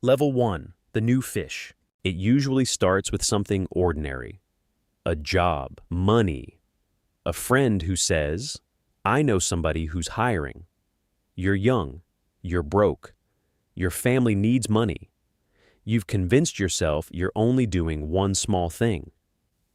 Level 1, the new fish. It usually starts with something ordinary. A job, money, a friend who says, I know somebody who's hiring. You're young, you're broke, your family needs money. You've convinced yourself you're only doing one small thing.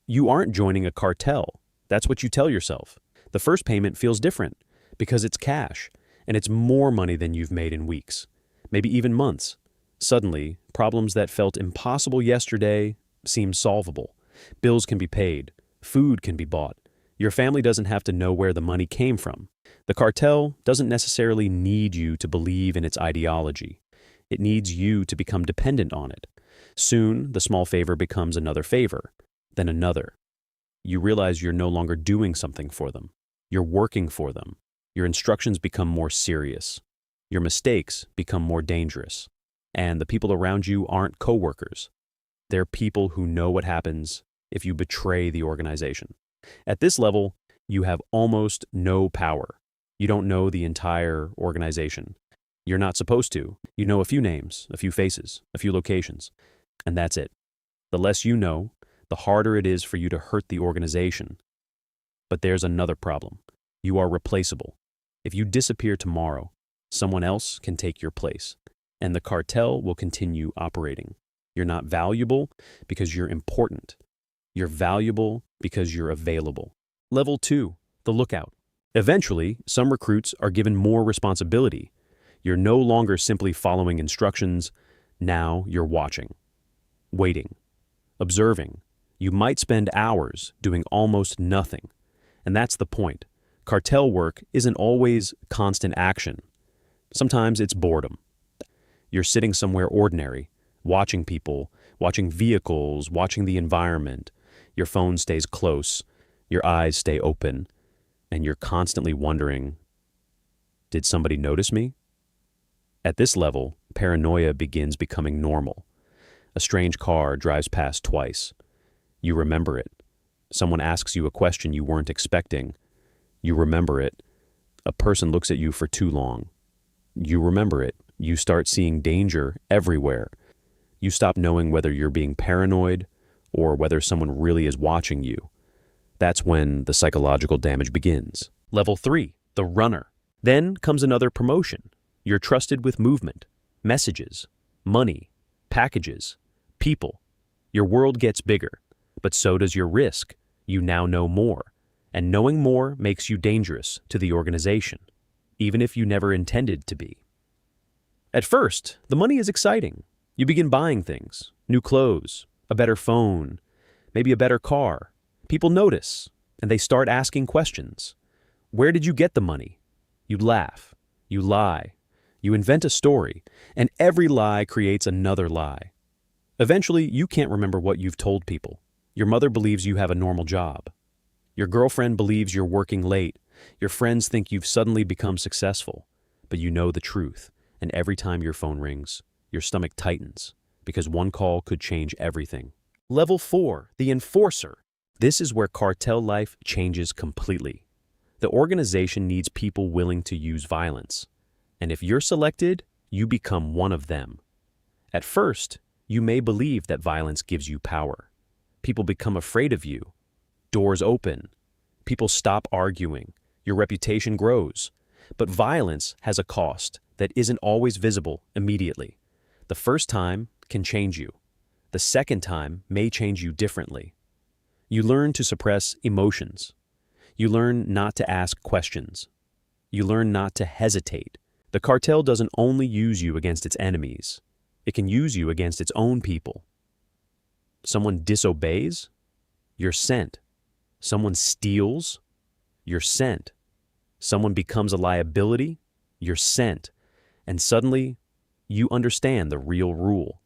You aren't joining a cartel. That's what you tell yourself. The first payment feels different because it's cash, and it's more money than you've made in weeks, maybe even months. Suddenly, problems that felt impossible yesterday seem solvable. Bills can be paid, food can be bought. Your family doesn't have to know where the money came from. The cartel doesn't necessarily need you to believe in its ideology. It needs you to become dependent on it. Soon, the small favor becomes another favor, then another. You realize you're no longer doing something for them. You're working for them. Your instructions become more serious. Your mistakes become more dangerous. And the people around you aren't coworkers. They're people who know what happens if you betray the organization. At this level, you have almost no power. You don't know the entire organization. You're not supposed to. You know a few names, a few faces, a few locations, and that's it. The less you know, the harder it is for you to hurt the organization. But there's another problem. You are replaceable. If you disappear tomorrow, someone else can take your place, and the cartel will continue operating. You're not valuable because you're important. You're valuable because you're available. Level 2, the lookout. Eventually, some recruits are given more responsibility. You're no longer simply following instructions. Now you're watching, waiting, observing. You might spend hours doing almost nothing. And that's the point. Cartel work isn't always constant action. Sometimes it's boredom. You're sitting somewhere ordinary, watching people, watching vehicles, watching the environment. Your phone stays close, your eyes stay open, and you're constantly wondering, did somebody notice me? At this level, paranoia begins becoming normal. A strange car drives past twice. You remember it. Someone asks you a question you weren't expecting. You remember it. A person looks at you for too long. You remember it. You start seeing danger everywhere. You stop knowing whether you're being paranoid or whether someone really is watching you. That's when the psychological damage begins. Level 3, the runner. Then comes another promotion. You're trusted with movement, messages, money, packages, people. Your world gets bigger, but so does your risk. You now know more, and knowing more makes you dangerous to the organization, even if you never intended to be. At first, the money is exciting. You begin buying things, new clothes, a better phone, maybe a better car. People notice, and they start asking questions. Where did you get the money? You laugh, you lie, you invent a story, and every lie creates another lie. Eventually, you can't remember what you've told people. Your mother believes you have a normal job. Your girlfriend believes you're working late. Your friends think you've suddenly become successful, but you know the truth. And every time your phone rings, your stomach tightens because one call could change everything. Level 4, the enforcer. This is where cartel life changes completely. The organization needs people willing to use violence. And if you're selected, you become one of them. At first, you may believe that violence gives you power. People become afraid of you. Doors open. People stop arguing. Your reputation grows. But violence has a cost that isn't always visible immediately. The first time can change you. The second time may change you differently. You learn to suppress emotions. You learn not to ask questions. You learn not to hesitate. The cartel doesn't only use you against its enemies. It can use you against its own people. Someone disobeys? You're sent. Someone steals? You're sent. Someone becomes a liability? You're sent. And suddenly, you understand the real rule.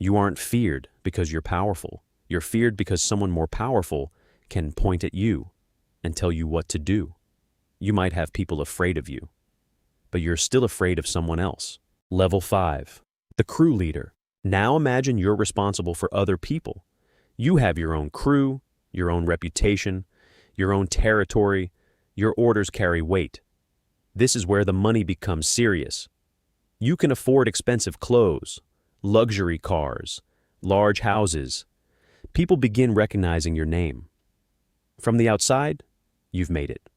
You aren't feared because you're powerful. You're feared because someone more powerful can point at you and tell you what to do. You might have people afraid of you, but you're still afraid of someone else. Level 5, the crew leader. Now imagine you're responsible for other people. You have your own crew, your own reputation, your own territory. Your orders carry weight. This is where the money becomes serious. You can afford expensive clothes, luxury cars, large houses. People begin recognizing your name. From the outside, you've made it.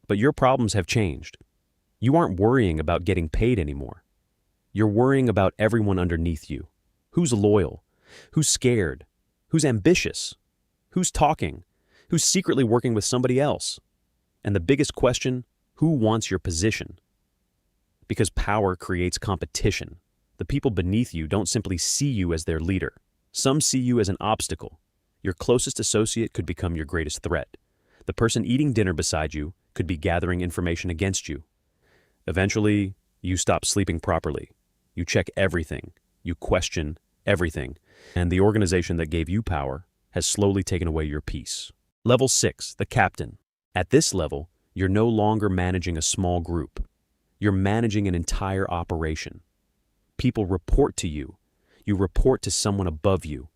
But your problems have changed. You aren't worrying about getting paid anymore. You're worrying about everyone underneath you. Who's loyal? Who's scared? Who's ambitious? Who's talking? Who's secretly working with somebody else? And the biggest question, who wants your position? Because power creates competition. The people beneath you don't simply see you as their leader. Some see you as an obstacle. Your closest associate could become your greatest threat. The person eating dinner beside you could be gathering information against you. Eventually, you stop sleeping properly. You check everything. You question everything. And the organization that gave you power has slowly taken away your peace. Level 6, the captain. At this level, you're no longer managing a small group. You're managing an entire operation. People report to you. You report to someone above you.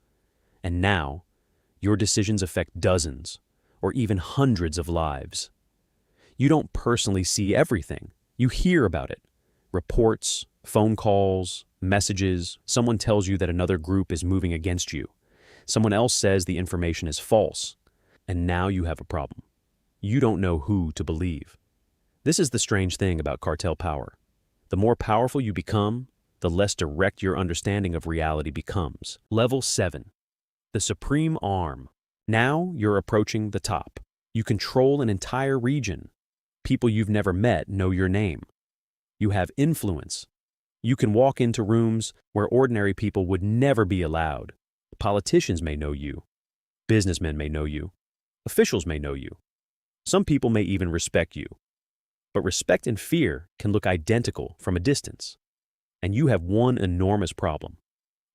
And now, your decisions affect dozens or even hundreds of lives. You don't personally see everything. You hear about it. Reports, phone calls, messages. Someone tells you that another group is moving against you. Someone else says the information is false. And now you have a problem. You don't know who to believe. This is the strange thing about cartel power. The more powerful you become, the less direct your understanding of reality becomes. Level 7. The supreme arm. Now you're approaching the top. You control an entire region. People you've never met know your name. You have influence. You can walk into rooms where ordinary people would never be allowed. Politicians may know you. Businessmen may know you. Officials may know you. Some people may even respect you. But respect and fear can look identical from a distance. And you have one enormous problem.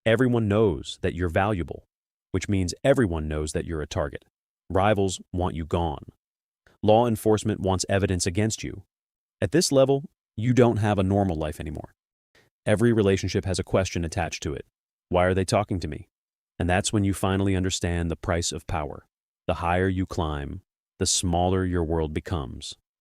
Everyone knows that you're valuable, which means everyone knows that you're a target. Rivals want you gone. Law enforcement wants evidence against you. At this level, you don't have a normal life anymore. Every relationship has a question attached to it. Why are they talking to me? And that's when you finally understand the price of power. The higher you climb, the smaller your world becomes.